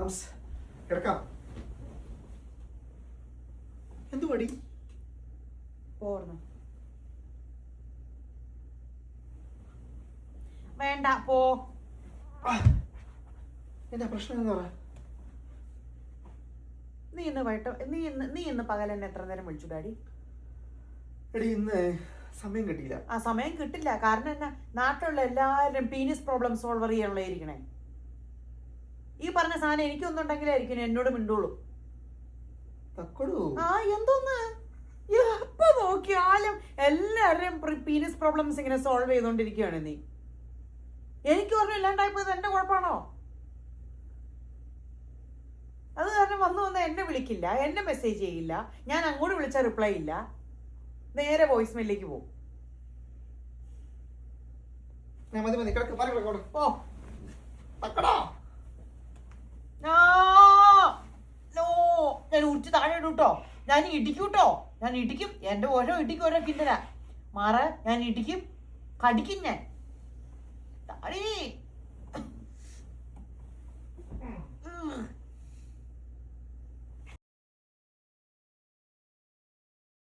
Mom's കിടക്കാം. എന്തു പടി പോർന്നു വേണ്ട പോ. എന്താ പ്രശ്നം എന്ന് പറ. നീ ഇന്ന് പകൽ എന്നെ എത്ര നേരം വിളിച്ചു ഡാഡി? എടി ഇന്ന് സമയം കിട്ടിയില്ല. ആ സമയം കിട്ടില്ല. കാരണം എന്നാ, നാട്ടിലുള്ള എല്ലാവരും പീനിസ് പ്രോബ്ലം സോൾവർ ചെയ്യാനുള്ളതായിരിക്കണേ. ഈ പറഞ്ഞ സാധനം എനിക്കൊന്നുണ്ടെങ്കിലായിരിക്കും എന്നോട് മിണ്ടുള്ളൂ. ആ എന്തോന്ന് എപ്പോ നോക്കിയാലും എല്ലാവരുടെയും പീനിസ് പ്രോബ്ലംസ് ഇങ്ങനെ സോൾവ് ചെയ്തോണ്ടിരിക്കുകയാണ് നീ. എനിക്ക് പറഞ്ഞു ഇല്ലാണ്ടായിപ്പോയത് എന്റെ കുഴപ്പമാണോ? അത് കാരണം വന്ന് എന്നെ വിളിക്കില്ല, എന്നെ മെസ്സേജ് ചെയ്യില്ല, ഞാൻ അങ്ങോട്ട് വിളിച്ചാൽ റിപ്ലൈ ഇല്ല, നേരെ വോയിസ് മെയിലേക്ക് പോകും. ഞാൻ ഉച്ച താഴെ ഇടൂട്ടോ, ഞാൻ ഇടിക്കൂട്ടോ, ഞാൻ ഇടിക്കും. എന്റെ ഓരോ ഇടിക്കും ഓരോ കിണ്ടല മാറ, ഞാൻ ഇടിക്കും, കടിക്കും ഞാൻ. താഴെ